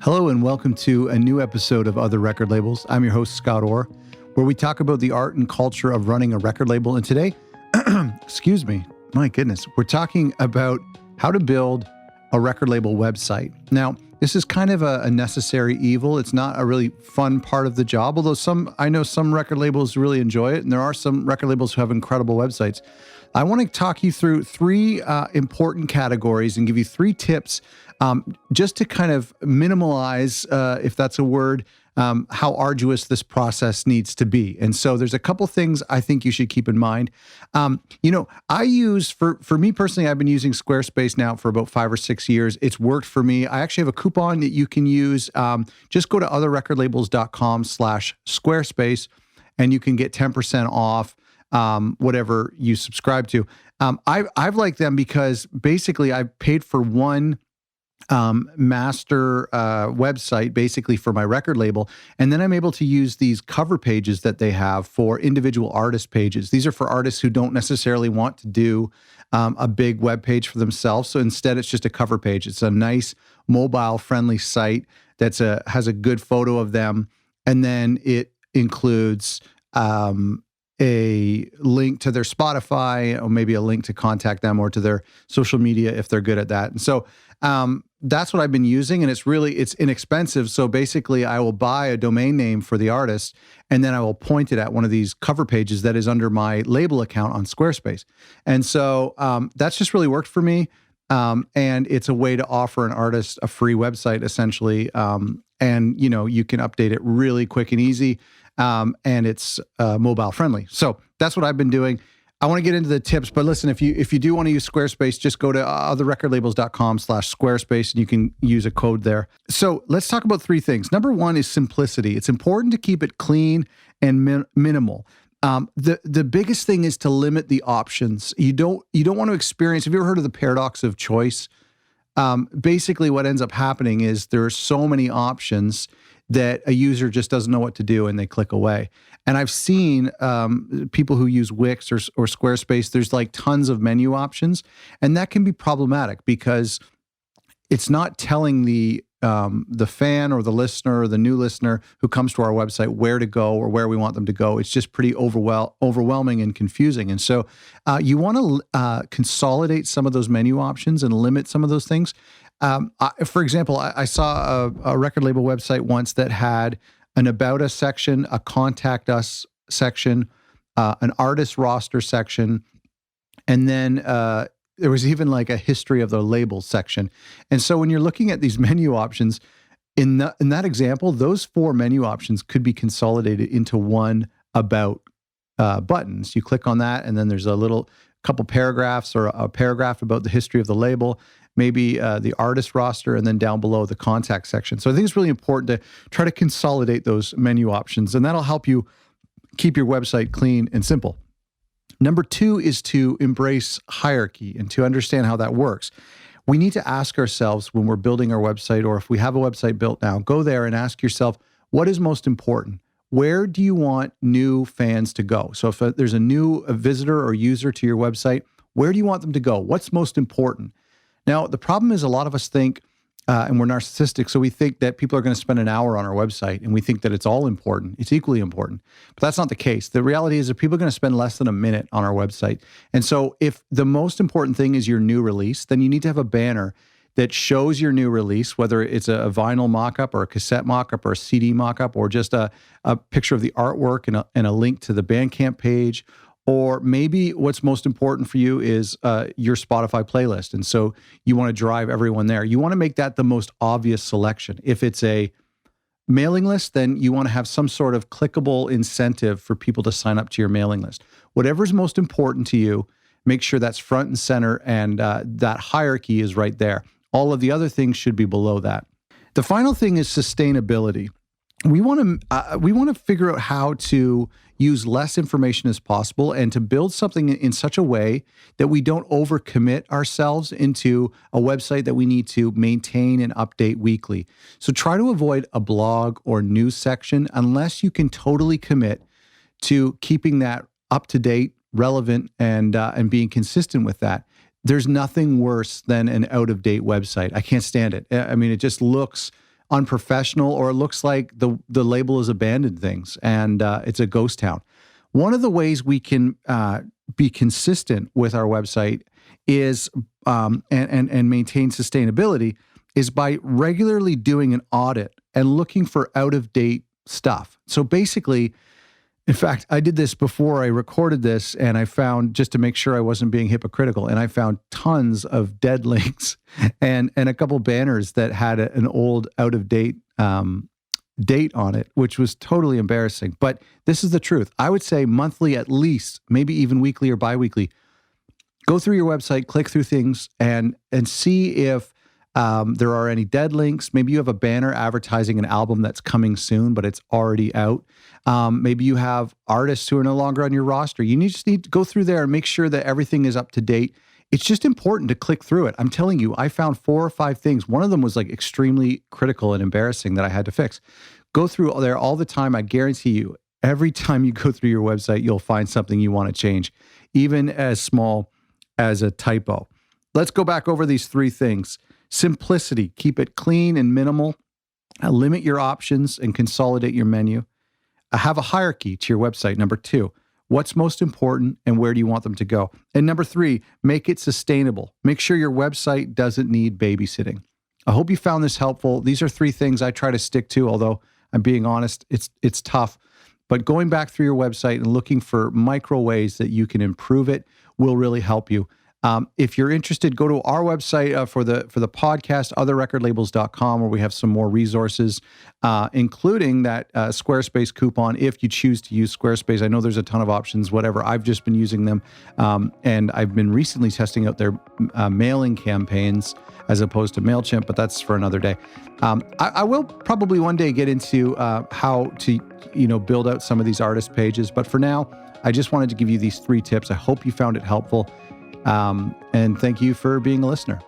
Hello and welcome to a new episode of Other Record Labels. I'm your host, Scott Orr, where we talk about the art and culture of running a record label. And today, excuse me, my goodness, we're talking about how to build a record label website. Now, this is kind of a necessary evil. It's not a really fun part of the job, although I know some record labels really enjoy it, and there are some record labels who have incredible websites. I want to talk you through three important categories and give you three tips just to kind of minimize, if that's a word, how arduous this process needs to be. And so there's a couple things I think you should keep in mind. I use, for me personally, I've been using Squarespace now for about 5 or 6 years. It's worked for me. I actually have a coupon that you can use. Just go to otherrecordlabels.com/Squarespace and you can get 10% off whatever you subscribe to. I've liked them because basically I paid for one master website basically for my record label. And then I'm able to use these cover pages that they have for individual artist pages. These are for artists who don't necessarily want to do a big web page for themselves. So instead it's just a cover page. It's a nice mobile friendly site that's has a good photo of them. And then it includes a link to their Spotify, or maybe a link to contact them, or to their social media if they're good at that. And so that's what I've been using, and it's inexpensive. So basically I will buy a domain name for the artist, and then I will point it at one of these cover pages that is under my label account on Squarespace. And so that's just really worked for me. And it's a way to offer an artist a free website essentially. And you can update it really quick and easy. And it's mobile friendly. So that's what I've been doing. I want to get into the tips, but listen, if you do want to use Squarespace, just go to otherrecordlabels.com/Squarespace and you can use a code there. So let's talk about three things. Number one is simplicity. It's important to keep it clean and minimal. The biggest thing is to limit the options. You don't want to experience. Have you ever heard of the paradox of choice? Basically what ends up happening is there are so many options that a user just doesn't know what to do and they click away. And I've seen people who use Wix or Squarespace, there's like tons of menu options, and that can be problematic because it's not telling the fan or the listener or the new listener who comes to our website where to go or where we want them to go. It's just pretty overwhelming and confusing. And so you want to consolidate some of those menu options and limit some of those things. For example, I saw a record label website once that had an About Us section, a Contact Us section, an Artist Roster section, and then there was even like a History of the Label section. And so when you're looking at these menu options, in that example, those 4 menu options could be consolidated into one About buttons. You click on that, and then there's a little couple paragraphs or a paragraph about the history of the label, maybe the artist roster, and then down below the contact section. So I think it's really important to try to consolidate those menu options, and that'll help you keep your website clean and simple. Number 2 is to embrace hierarchy and to understand how that works. We need to ask ourselves when we're building our website, or if we have a website built now, go there and ask yourself, what is most important? Where do you want new fans to go? So if there's a visitor or user to your website, where do you want them to go? What's most important? Now, the problem is a lot of us think, and we're narcissistic, so we think that people are going to spend an hour on our website, and we think that it's all important. It's equally important. But that's not the case. The reality is that people are going to spend less than a minute on our website. And so if the most important thing is your new release, then you need to have a banner that shows your new release, whether it's a vinyl mockup or a cassette mockup or a CD mockup, or just a picture of the artwork and a link to the Bandcamp page. Or maybe what's most important for you is your Spotify playlist. And so you want to drive everyone there. You want to make that the most obvious selection. If it's a mailing list, then you want to have some sort of clickable incentive for people to sign up to your mailing list. Whatever's most important to you, make sure that's front and center, and that hierarchy is right there. All of the other things should be below that. The final thing is sustainability. We want to figure out how to use less information as possible and to build something in such a way that we don't overcommit ourselves into a website that we need to maintain and update weekly. So try to avoid a blog or news section unless you can totally commit to keeping that up to date, relevant, and being consistent with that. There's nothing worse than an out-of-date website. I can't stand it. I mean, it just looks unprofessional, or it looks like the label is abandoned things and it's a ghost town. One of the ways we can be consistent with our website is and maintain sustainability is by regularly doing an audit and looking for out-of-date stuff. So basically, in fact, I did this before I recorded this, and I found, just to make sure I wasn't being hypocritical, and I found tons of dead links and a couple banners that had an old, out-of-date date on it, which was totally embarrassing. But this is the truth. I would say monthly at least, maybe even weekly or biweekly, go through your website, click through things, and see if there are any dead links. Maybe you have a banner advertising an album that's coming soon, but it's already out. Maybe you have artists who are no longer on your roster. You just need to go through there and make sure that everything is up to date. It's just important to click through it. I'm telling you, I found 4 or 5 things. One of them was like extremely critical and embarrassing that I had to fix. Go through there all the time. I guarantee you, every time you go through your website, you'll find something you want to change, even as small as a typo. Let's go back over these 3 things. Simplicity, keep it clean and minimal. Limit your options and consolidate your menu. Have a hierarchy to your website. Number 2, what's most important and where do you want them to go? And number 3, make it sustainable. Make sure your website doesn't need babysitting. I hope you found this helpful. These are 3 things I try to stick to, although I'm being honest, it's tough. But going back through your website and looking for micro ways that you can improve it will really help you. If you're interested, go to our website for the podcast, otherrecordlabels.com, where we have some more resources, including that Squarespace coupon if you choose to use Squarespace. I know there's a ton of options, whatever. I've just been using them, and I've been recently testing out their mailing campaigns as opposed to MailChimp, but that's for another day. I will probably one day get into how to build out some of these artist pages, but for now, I just wanted to give you these 3 tips. I hope you found it helpful. And thank you for being a listener.